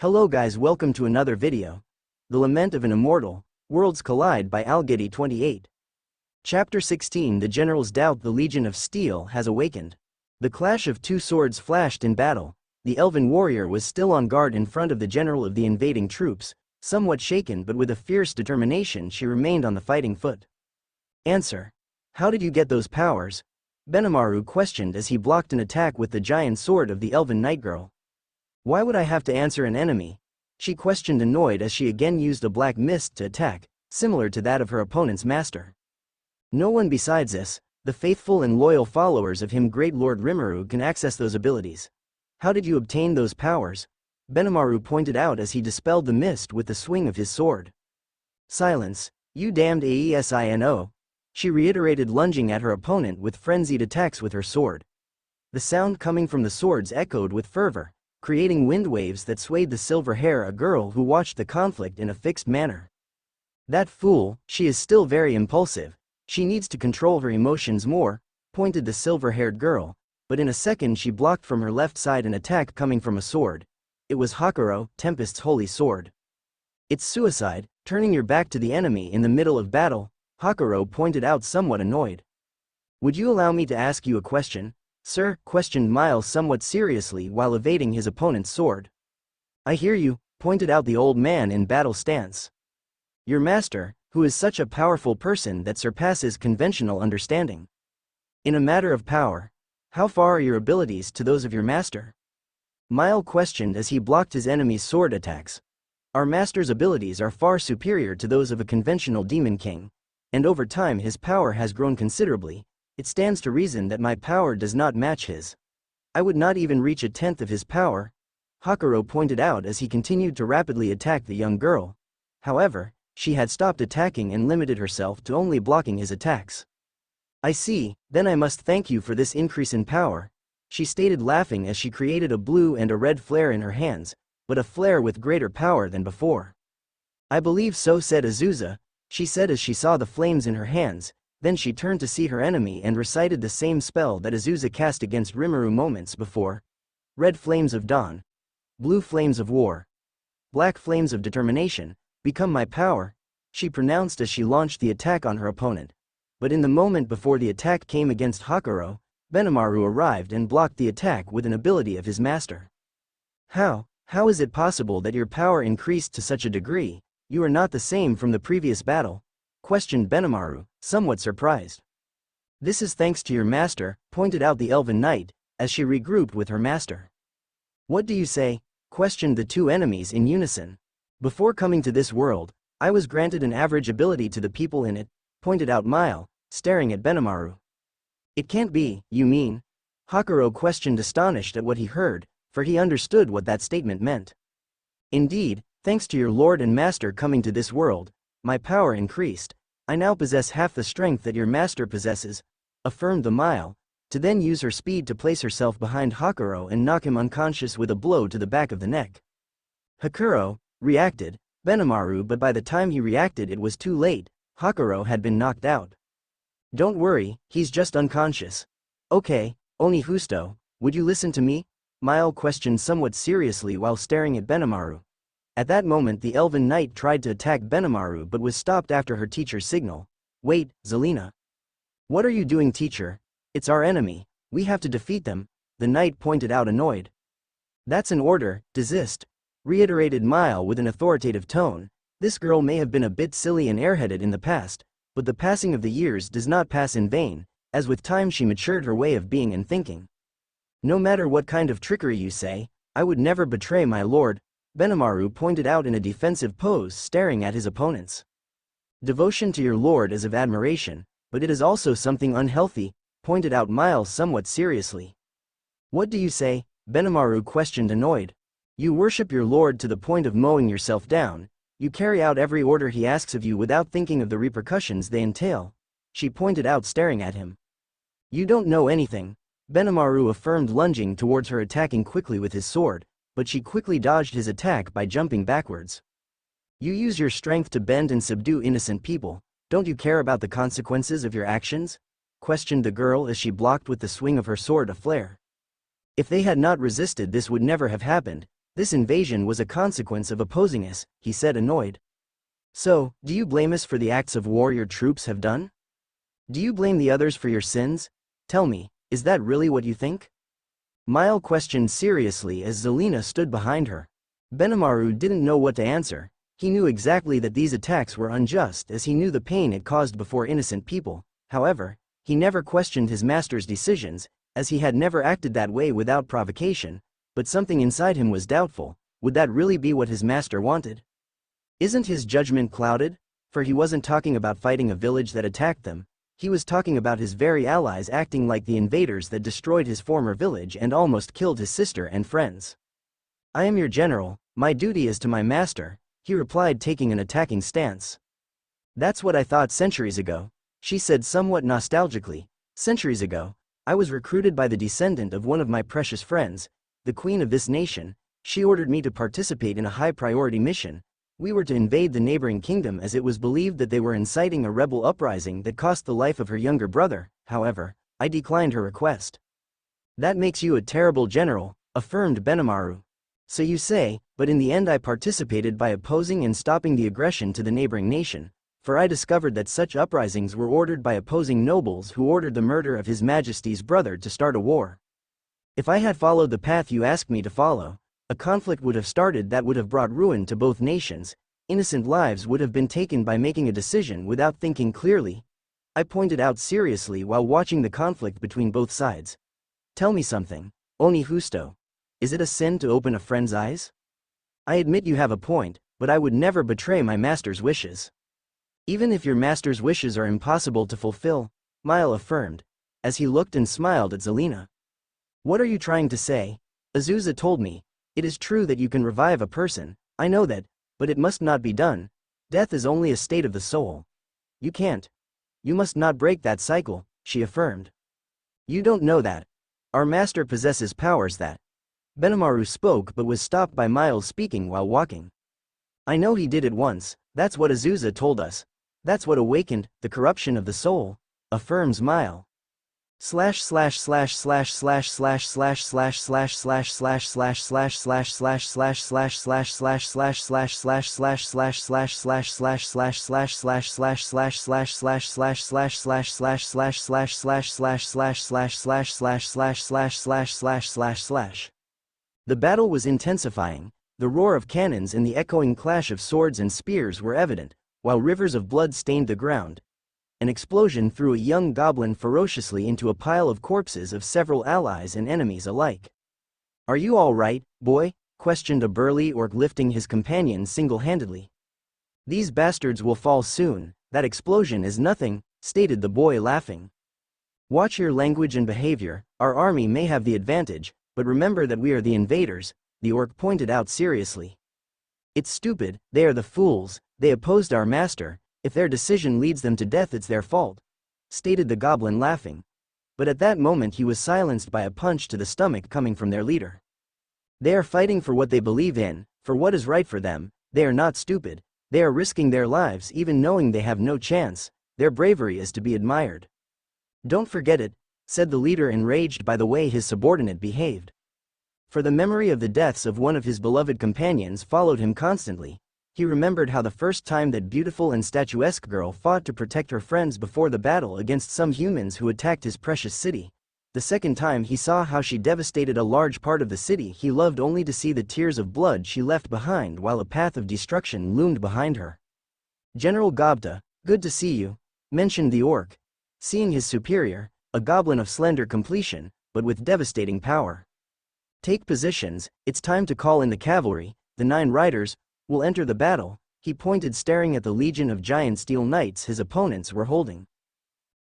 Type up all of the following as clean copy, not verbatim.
Hello guys, welcome to another video. The Lament of an Immortal, Worlds Collide by IAWWMS. Chapter 16. The generals doubt the Legion of Steel has awakened. The clash of two swords flashed in battle. The elven warrior was still on guard in front of the general of the invading troops, somewhat shaken but with a fierce determination she remained on the fighting foot. Answer. How did you get those powers? Benimaru questioned as he blocked an attack with the giant sword of the elven knight girl. Why would I have to answer an enemy? She questioned, annoyed as she again used a black mist to attack, similar to that of her opponent's master. No one besides us, the faithful and loyal followers of him, Great Lord Rimuru, can access those abilities. How did you obtain those powers? Benimaru pointed out as he dispelled the mist with the swing of his sword. Silence, you damned asino. She reiterated, lunging at her opponent with frenzied attacks with her sword. The sound coming from the swords echoed with fervor, creating wind waves that swayed the silver hair a girl who watched the conflict in a fixed manner. That fool, she is still very impulsive, she needs to control her emotions more, pointed the silver-haired girl, but in a second she blocked from her left side an attack coming from a sword. It was Hakuro, Tempest's holy sword. It's suicide, turning your back to the enemy in the middle of battle, Hakuro pointed out, somewhat annoyed. Would you allow me to ask you a question, sir? Questioned Miles somewhat seriously while evading his opponent's sword. I hear you, pointed out the old man in battle stance. Your master, who is such a powerful person that surpasses conventional understanding. In a matter of power, how far are your abilities to those of your master? Miles questioned as he blocked his enemy's sword attacks. Our master's abilities are far superior to those of a conventional demon king, and over time his power has grown considerably. It stands to reason that my power does not match his. I would not even reach a tenth of his power, Hakuro pointed out as he continued to rapidly attack the young girl. However, she had stopped attacking and limited herself to only blocking his attacks. I see, then I must thank you for this increase in power, she stated, laughing as she created a blue and a red flare in her hands, but a flare with greater power than before. I believe so, said Azusa, she said as she saw the flames in her hands. Then she turned to see her enemy and recited the same spell that Azusa cast against Rimuru moments before. Red flames of dawn. Blue flames of war. Black flames of determination, become my power, she pronounced as she launched the attack on her opponent. But in the moment before the attack came against Hakuro, Benimaru arrived and blocked the attack with an ability of his master. How is it possible that your power increased to such a degree? You are not the same from the previous battle, questioned Benimaru, somewhat surprised. This is thanks to your master, pointed out the elven knight, as she regrouped with her master. What do you say? Questioned the two enemies in unison. Before coming to this world, I was granted an average ability to the people in it, pointed out Miles, staring at Benimaru. It can't be, you mean? Hakuro questioned, astonished at what he heard, for he understood what that statement meant. Indeed, thanks to your lord and master coming to this world, my power increased. I now possess half the strength that your master possesses, affirmed the Miles, to then use her speed to place herself behind Hakuro and knock him unconscious with a blow to the back of the neck. Hakuro reacted, Benimaru, but by the time he reacted it was too late. Hakuro had been knocked out. Don't worry, he's just unconscious. Okay, Oni Husto, would you listen to me? Miles questioned somewhat seriously while staring at Benimaru. At that moment the elven knight tried to attack Benimaru but was stopped after her teacher's signal. Wait, Zelina. What are you doing, teacher? It's our enemy, we have to defeat them, the knight pointed out, annoyed. That's an order, desist, reiterated Miles with an authoritative tone. This girl may have been a bit silly and airheaded in the past, but the passing of the years does not pass in vain, as with time she matured her way of being and thinking. No matter what kind of trickery you say, I would never betray my lord, Benimaru pointed out in a defensive pose, staring at his opponents. Devotion to your lord is of admiration, but it is also something unhealthy, pointed out Miles somewhat seriously. What do you say? Benimaru questioned, annoyed. You worship your lord to the point of mowing yourself down, you carry out every order he asks of you without thinking of the repercussions they entail, she pointed out, staring at him. You don't know anything, Benimaru affirmed, lunging towards her, attacking quickly with his sword, but she quickly dodged his attack by jumping backwards. You use your strength to bend and subdue innocent people, don't you care about the consequences of your actions? Questioned the girl as she blocked with the swing of her sword a flare. If they had not resisted, this would never have happened, This invasion was a consequence of opposing us, he said, annoyed. So, do you blame us for the acts of war your troops have done? Do you blame the others for your sins? Tell me, is that really what you think? Mile questioned seriously as Zelina stood behind her. Benimaru didn't know what to answer. He knew exactly that these attacks were unjust, as he knew the pain it caused before innocent people. However, he never questioned his master's decisions, as he had never acted that way without provocation, but something inside him was doubtful. Would that really be what his master wanted? Isn't his judgment clouded? For he wasn't talking about fighting a village that attacked them. He was talking about his very allies acting like the invaders that destroyed his former village and almost killed his sister and friends. I am your general, my duty is to my master, he replied, taking an attacking stance. That's what I thought centuries ago, she said somewhat nostalgically. Centuries ago, I was recruited by the descendant of one of my precious friends, the queen of this nation. She ordered me to participate in a high-priority mission. We were to invade the neighboring kingdom as it was believed that they were inciting a rebel uprising that cost the life of her younger brother. However, I declined her request. That makes you a terrible general, affirmed Benimaru. So you say, but in the end I participated by opposing and stopping the aggression to the neighboring nation, for I discovered that such uprisings were ordered by opposing nobles who ordered the murder of His Majesty's brother to start a war. If I had followed the path you asked me to follow, a conflict would have started that would have brought ruin to both nations. Innocent lives would have been taken by making a decision without thinking clearly. I pointed out seriously while watching the conflict between both sides. Tell me something, Oni Husto. Is it a sin to open a friend's eyes? I admit you have a point, but I would never betray my master's wishes. Even if your master's wishes are impossible to fulfill, Mile affirmed, as he looked and smiled at Zelina. What are you trying to say? Azusa told me. It is true that you can revive a person, I know that, but it must not be done. Death is only a state of the soul. You can't. You must not break that cycle, she affirmed. You don't know that. Our master possesses powers that. Benimaru spoke but was stopped by Miles speaking while walking. I know he did it once, that's what Azusa told us. That's what awakened the corruption of the soul, affirms Mile. The battle was intensifying. The roar of cannons and the echoing clash of swords and spears were evident, while rivers of blood stained the ground. An explosion threw a young goblin ferociously into a pile of corpses of several allies and enemies alike. Are you all right, boy? Questioned a burly orc, lifting his companion single-handedly. These bastards will fall soon. That explosion is nothing, stated the boy, laughing. Watch your language and behavior. Our army may have the advantage, but remember that we are the invaders, the orc pointed out seriously. It's stupid, they are the fools, they opposed our master. If their decision leads them to death, it's their fault, stated the goblin, laughing. But at that moment he was silenced by a punch to the stomach coming from their leader. They are fighting for what they believe in, for what is right for them. They are not stupid. They are risking their lives even knowing they have no chance. Their bravery is to be admired. Don't forget it, said the leader, enraged by the way his subordinate behaved. For the memory of the deaths of one of his beloved companions followed him constantly. He remembered how the first time that beautiful and statuesque girl fought to protect her friends before the battle against some humans who attacked his precious city. The second time he saw how she devastated a large part of the city he loved, only to see the tears of blood she left behind while a path of destruction loomed behind her. General Gobta, good to see you, mentioned the orc, seeing his superior, a goblin of slender complexion, but with devastating power. Take positions, it's time to call in the cavalry. The 9 riders will enter the battle, he pointed, staring at the legion of giant steel knights his opponents were holding.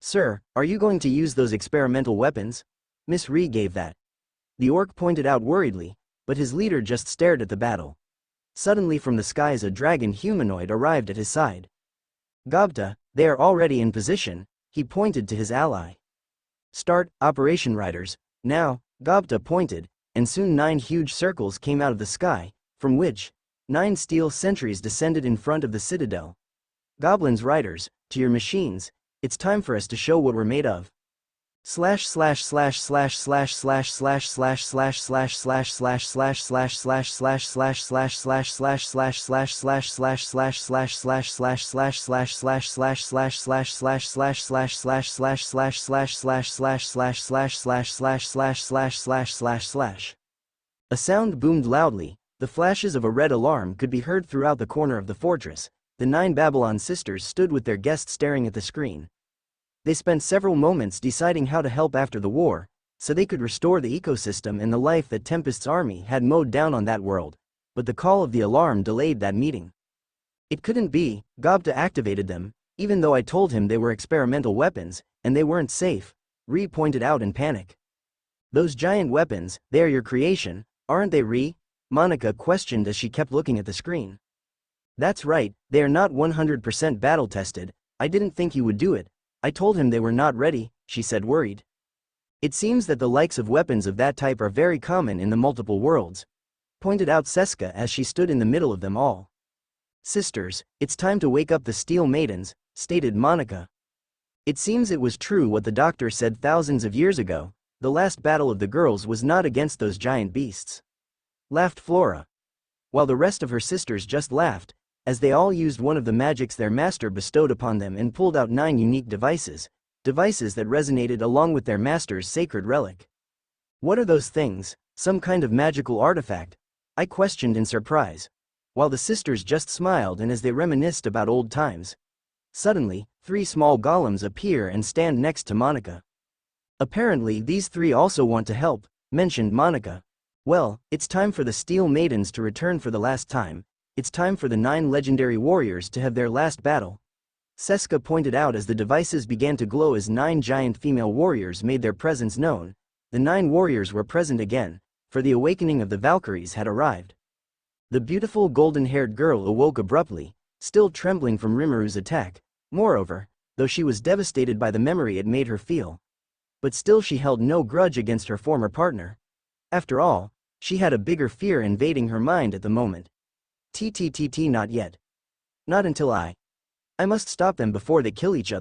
Sir, are you going to use those experimental weapons? Miss Ree gave that. The orc pointed out worriedly, but his leader just stared at the battle. Suddenly from the skies a dragon humanoid arrived at his side. Gobta, they are already in position, he pointed to his ally. Start, Operation Riders, now, Gobta pointed, and soon 9 huge circles came out of the sky, from which 9 steel sentries descended in front of the citadel. Goblins riders, to your machines, it's time for us to show what we're made of. A sound boomed loudly. The flashes of a red alarm could be heard throughout the corner of the fortress. The 9 Babylon sisters stood with their guest staring at the screen. They spent several moments deciding how to help after the war, so they could restore the ecosystem and the life that Tempest's army had mowed down on that world, but the call of the alarm delayed that meeting. It couldn't be. Gobta activated them, even though I told him they were experimental weapons, and they weren't safe, Ree pointed out in panic. Those giant weapons, they are your creation, aren't they, Ree? Monica questioned as she kept looking at the screen. That's right, they are not 100% battle-tested. I didn't think you would do it. I told him they were not ready, she said, worried. It seems that the likes of weapons of that type are very common in the multiple worlds, pointed out Seska as she stood in the middle of them all. Sisters, it's time to wake up the Steel Maidens, stated Monica. It seems it was true what the doctor said thousands of years ago. The last battle of the girls was not against those giant beasts, laughed Flora, while the rest of her sisters just laughed, as they all used one of the magics their master bestowed upon them and pulled out 9 unique devices that resonated along with their master's sacred relic. What are those things? Some kind of magical artifact? I questioned in surprise, while the sisters just smiled and as they reminisced about old times. Suddenly, 3 small golems appear and stand next to Monica. Apparently these 3 also want to help, mentioned Monica. Well, it's time for the Steel Maidens to return for the last time. It's time for the 9 legendary warriors to have their last battle, Seska pointed out as the devices began to glow as 9 giant female warriors made their presence known. The 9 warriors were present again, for the awakening of the Valkyries had arrived. The beautiful golden-haired girl awoke abruptly, still trembling from Rimuru attack. Moreover, though she was devastated by the memory it made her feel, but still she held no grudge against her former partner. After all, she had a bigger fear invading her mind at the moment. Not yet. Not until I must stop them before they kill each other.